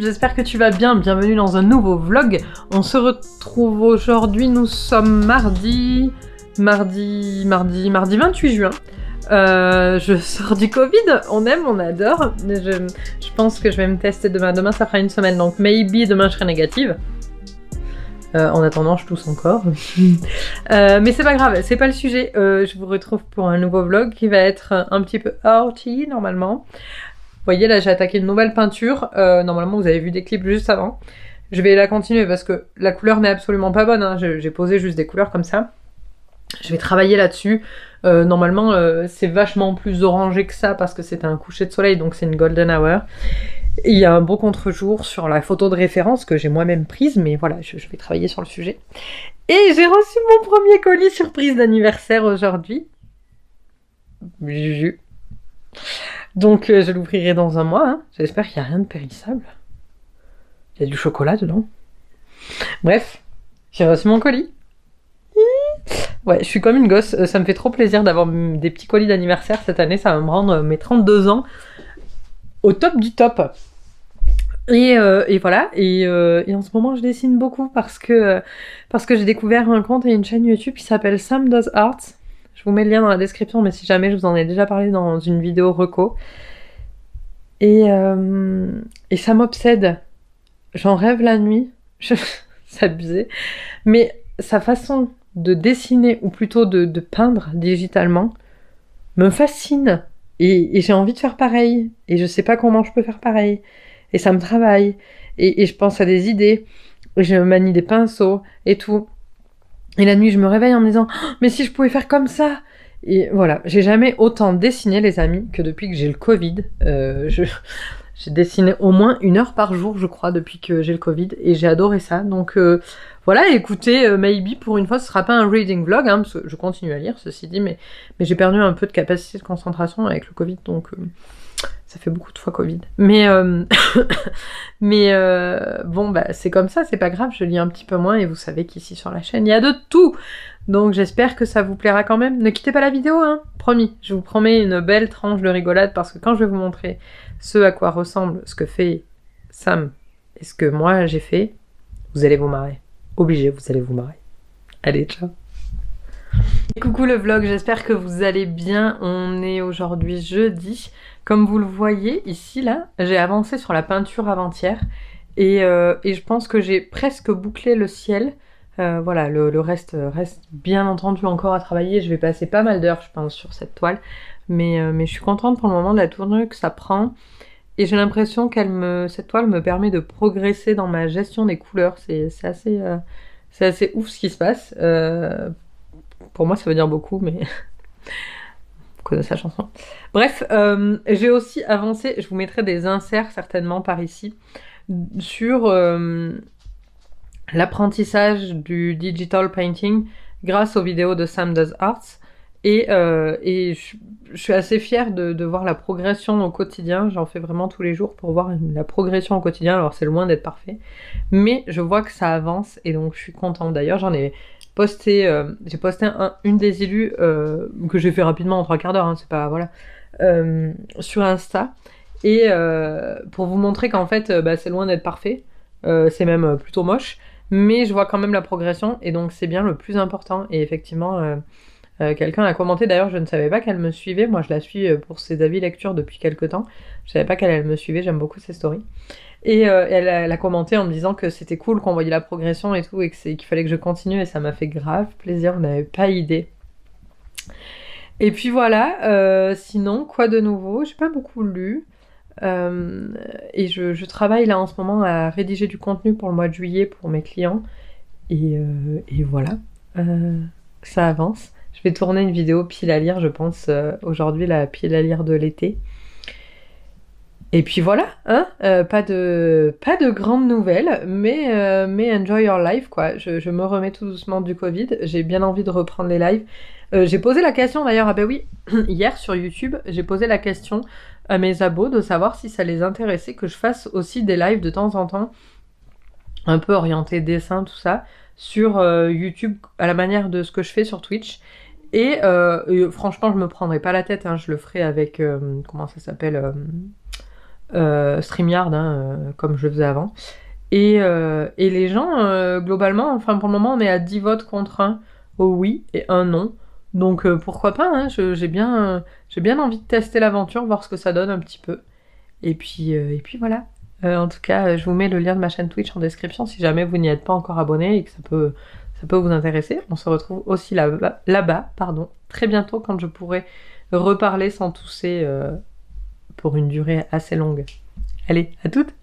j'espère que tu vas bien, bienvenue dans un nouveau vlog. On se retrouve aujourd'hui, nous sommes mardi 28 juin. Je sors du Covid, on aime, on adore. Je pense que je vais me tester demain. Demain ça fera une semaine, donc maybe demain je serai négative. En attendant, je tousse encore. Mais c'est pas grave, c'est pas le sujet. Je vous retrouve pour un nouveau vlog qui va être un petit peu arty normalement. Vous voyez, là j'ai attaqué une nouvelle peinture. Normalement, vous avez vu des clips juste avant. Je vais la continuer parce que la couleur n'est absolument pas bonne. Hein. J'ai posé juste des couleurs comme ça. Je vais travailler là-dessus. Normalement, c'est vachement plus orangé que ça parce que c'était un coucher de soleil, donc c'est une golden hour. Et il y a un beau contre-jour sur la photo de référence que j'ai moi-même prise, mais voilà, je vais travailler sur le sujet. Et j'ai reçu mon premier colis surprise d'anniversaire aujourd'hui. Juju. Donc je l'ouvrirai dans un mois. Hein. J'espère qu'il n'y a rien de périssable. Il y a du chocolat dedans. Bref, j'ai reçu mon colis. Ouais, je suis comme une gosse. Ça me fait trop plaisir d'avoir des petits colis d'anniversaire cette année. Ça va me rendre mes 32 ans au top du top. Et voilà. Et en ce moment, je dessine beaucoup parce que j'ai découvert un compte et une chaîne YouTube qui s'appelle Sam Does Art. Je vous mets le lien dans la description, mais si jamais je vous en ai déjà parlé dans une vidéo reco. Et ça m'obsède. J'en rêve la nuit. C'est abusé. Mais sa façon de dessiner, ou plutôt de peindre digitalement, me fascine. Et j'ai envie de faire pareil. Et je sais pas comment je peux faire pareil. Et ça me travaille. Et je pense à des idées. Et je manie des pinceaux et tout. Et la nuit, je me réveille en me disant oh, « Mais si je pouvais faire comme ça !» Et voilà, j'ai jamais autant dessiné, les amis, que depuis que j'ai le Covid. J'ai dessiné au moins 1 heure par jour, je crois, depuis que j'ai le Covid. Et j'ai adoré ça. Donc voilà, écoutez, maybe pour une fois, ce sera pas un reading vlog, hein, parce que je continue à lire, ceci dit, mais j'ai perdu un peu de capacité de concentration avec le Covid, donc ça fait beaucoup de fois Covid. Mais bon, bah c'est comme ça, c'est pas grave, je lis un petit peu moins, et vous savez qu'ici sur la chaîne, il y a de tout. Donc j'espère que ça vous plaira quand même. Ne quittez pas la vidéo, hein, promis. Je vous promets une belle tranche de rigolade, parce que quand je vais vous montrer ce à quoi ressemble ce que fait Sam et ce que moi j'ai fait, vous allez vous marrer. Obligé, vous allez vous marrer. Allez, ciao. Et coucou le vlog, j'espère que vous allez bien. On est aujourd'hui jeudi. Comme vous le voyez ici, là, j'ai avancé sur la peinture avant-hier. Et je pense que j'ai presque bouclé le ciel. Voilà, le reste bien entendu encore à travailler. Je vais passer pas mal d'heures, je pense, sur cette toile. Mais je suis contente pour le moment de la tournure que ça prend. Et j'ai l'impression cette toile me permet de progresser dans ma gestion des couleurs. C'est assez ouf ce qui se passe. Pour moi, ça veut dire beaucoup, mais vous connaissez la chanson. Bref, j'ai aussi avancé, je vous mettrai des inserts certainement par ici, sur l'apprentissage du digital painting grâce aux vidéos de Sam Does Art. Et je suis assez fière de voir la progression au quotidien. J'en fais vraiment tous les jours pour voir la progression au quotidien. Alors c'est loin d'être parfait, mais je vois que ça avance et donc je suis contente. D'ailleurs j'en ai posté, j'ai posté une des élus que j'ai fait rapidement en 3 quarts d'heure, hein, c'est pas voilà, sur Insta. Et pour vous montrer qu'en fait c'est loin d'être parfait, c'est même plutôt moche, mais je vois quand même la progression et donc c'est bien le plus important. Et effectivement quelqu'un a commenté, d'ailleurs je ne savais pas qu'elle me suivait, moi je la suis pour ses avis lecture depuis quelques temps, je savais pas qu'elle me suivait, j'aime beaucoup ses stories. Et elle a commenté en me disant que c'était cool qu'on voyait la progression et tout, et qu'il fallait que je continue, et ça m'a fait grave plaisir, vous n'avez pas idée. Et puis voilà, sinon, quoi de nouveau, j'ai pas beaucoup lu, et je travaille là en ce moment à rédiger du contenu pour le mois de juillet pour mes clients, et voilà, ça avance. Je vais tourner une vidéo pile à lire, je pense, aujourd'hui, la pile à lire de l'été. Et puis voilà, hein, pas de grandes nouvelles, mais enjoy your life, quoi. Je me remets tout doucement du Covid, j'ai bien envie de reprendre les lives. J'ai posé la question d'ailleurs, ah ben oui, hier sur YouTube, j'ai posé la question à mes abos de savoir si ça les intéressait que je fasse aussi des lives de temps en temps, un peu orientés dessin, tout ça, sur YouTube, à la manière de ce que je fais sur Twitch. Et franchement, je me prendrai pas la tête, hein, je le ferai avec, comment ça s'appelle StreamYard, hein, comme je le faisais avant. Et les gens, globalement, enfin pour le moment, on est à 10 votes contre un au oui et un non. Donc pourquoi pas, hein, j'ai bien envie de tester l'aventure, voir ce que ça donne un petit peu. Et puis voilà. En tout cas, je vous mets le lien de ma chaîne Twitch en description si jamais vous n'y êtes pas encore abonné et que ça peut vous intéresser. On se retrouve aussi là-bas, pardon, très bientôt quand je pourrai reparler sans tousser pour une durée assez longue. Allez, à toutes!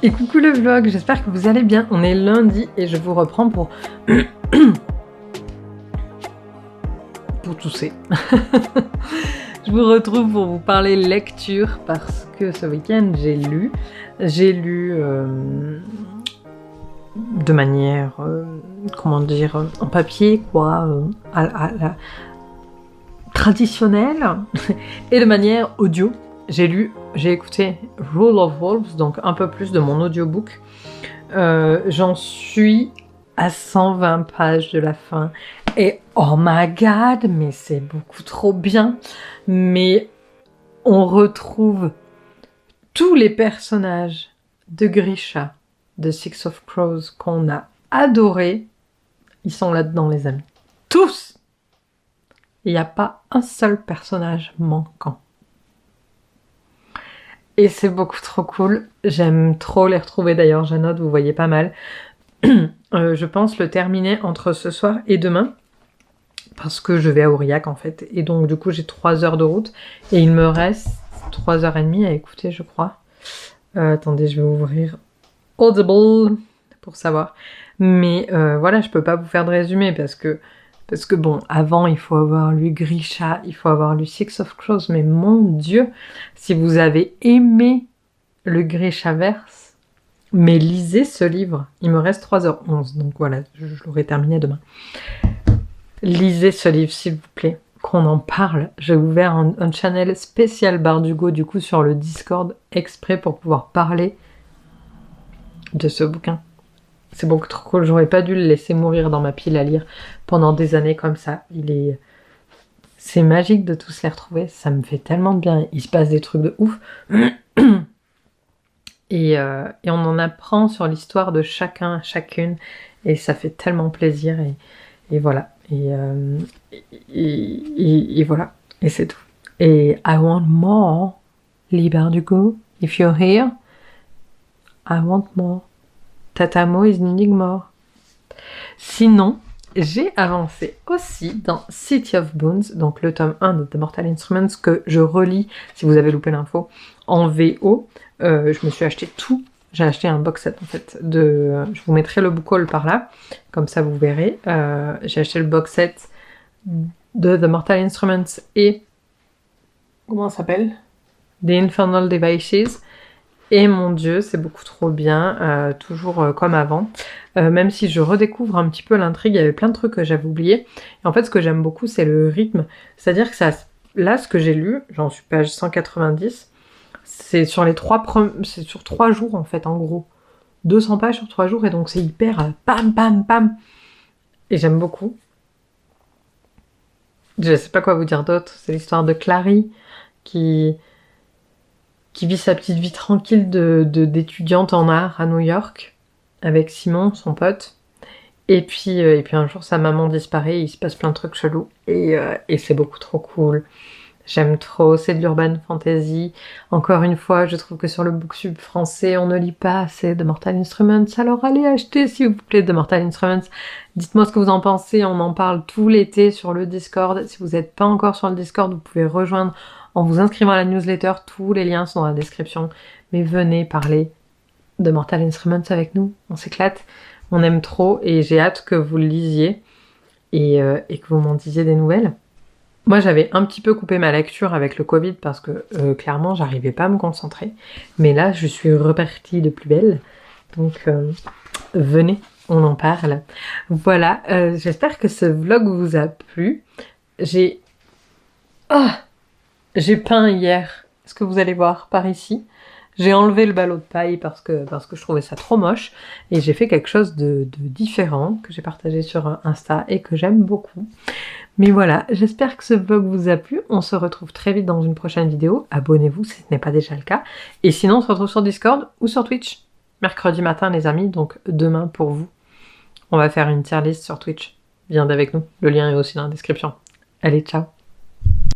Et coucou le vlog, j'espère que vous allez bien. On est lundi et je vous reprends pour tousser. Je vous retrouve pour vous parler lecture parce que ce week-end j'ai lu de manière, comment dire, en papier quoi, à la traditionnelle et de manière audio. J'ai écouté Rule of Wolves, donc un peu plus de mon audiobook. J'en suis à 120 pages de la fin. Et oh my god, mais c'est beaucoup trop bien. Mais on retrouve tous les personnages de Grisha, de Six of Crows, qu'on a adorés. Ils sont là-dedans, les amis. Tous! Il n'y a pas un seul personnage manquant. Et c'est beaucoup trop cool. J'aime trop les retrouver d'ailleurs, j'annote, vous voyez pas mal. Je pense le terminer entre ce soir et demain. Parce que je vais à Aurillac en fait. Et donc du coup j'ai 3 heures de route. Et il me reste 3h30 à écouter je crois. Attendez, je vais ouvrir Audible pour savoir. Mais voilà, je peux pas vous faire de résumé parce que bon, avant, il faut avoir lu Grisha, il faut avoir lu Six of Crows, mais mon Dieu, si vous avez aimé le Grishaverse, mais lisez ce livre. Il me reste 3h11, donc voilà, je l'aurai terminé demain. Lisez ce livre, s'il vous plaît, qu'on en parle. J'ai ouvert un channel spécial Bardugo, du coup, sur le Discord, exprès pour pouvoir parler de ce bouquin. C'est beaucoup trop cool, j'aurais pas dû le laisser mourir dans ma pile à lire pendant des années comme ça. C'est magique de tous les retrouver, ça me fait tellement de bien, il se passe des trucs de ouf. Et on en apprend sur l'histoire de chacun, chacune, et ça fait tellement plaisir, et voilà. Et voilà, et c'est tout. Et I want more, Lee Bardugo, if you're here, I want more. Tatamo is needing more. Sinon, j'ai avancé aussi dans City of Bones, donc le tome 1 de The Mortal Instruments que je relis, si vous avez loupé l'info, en VO. Je me suis acheté tout. J'ai acheté un box set en fait. Je vous mettrai le book haul par là, comme ça vous verrez. J'ai acheté le box set de The Mortal Instruments et... comment ça s'appelle? The Infernal Devices. Et mon Dieu, c'est beaucoup trop bien, toujours comme avant. Même si je redécouvre un petit peu l'intrigue, il y avait plein de trucs que j'avais oubliés. Et en fait, ce que j'aime beaucoup, c'est le rythme. C'est-à-dire que ça, là, ce que j'ai lu, j'en suis page 190, c'est sur c'est sur 3 jours, en fait, en gros. 200 pages sur 3 jours, et donc c'est hyper pam, pam, pam. Et j'aime beaucoup. Je sais pas quoi vous dire d'autre. C'est l'histoire de Clary qui qui vit sa petite vie tranquille d'étudiante en art à New York, avec Simon, son pote. Et puis un jour, sa maman disparaît, il se passe plein de trucs chelous, et c'est beaucoup trop cool. J'aime trop, c'est de l'urban fantasy. Encore une fois, je trouve que sur le booktube français, on ne lit pas assez de Mortal Instruments. Alors allez acheter, s'il vous plaît, de Mortal Instruments. Dites-moi ce que vous en pensez, on en parle tout l'été sur le Discord. Si vous n'êtes pas encore sur le Discord, vous pouvez rejoindre en vous inscrivant à la newsletter. Tous les liens sont dans la description. Mais venez parler de Mortal Instruments avec nous, on s'éclate. On aime trop et j'ai hâte que vous le lisiez et que vous m'en disiez des nouvelles. Moi, j'avais un petit peu coupé ma lecture avec le Covid parce que clairement, j'arrivais pas à me concentrer. Mais là, je suis repartie de plus belle. Donc, venez, on en parle. Voilà, j'espère que ce vlog vous a plu. J'ai peint hier. Est-ce que vous allez voir par ici? J'ai enlevé le ballot de paille parce que je trouvais ça trop moche. Et j'ai fait quelque chose de différent que j'ai partagé sur Insta et que j'aime beaucoup. Mais voilà, j'espère que ce vlog vous a plu. On se retrouve très vite dans une prochaine vidéo. Abonnez-vous si ce n'est pas déjà le cas. Et sinon, on se retrouve sur Discord ou sur Twitch. Mercredi matin, les amis, donc demain pour vous. On va faire une tier list sur Twitch. Viens avec nous. Le lien est aussi dans la description. Allez, ciao!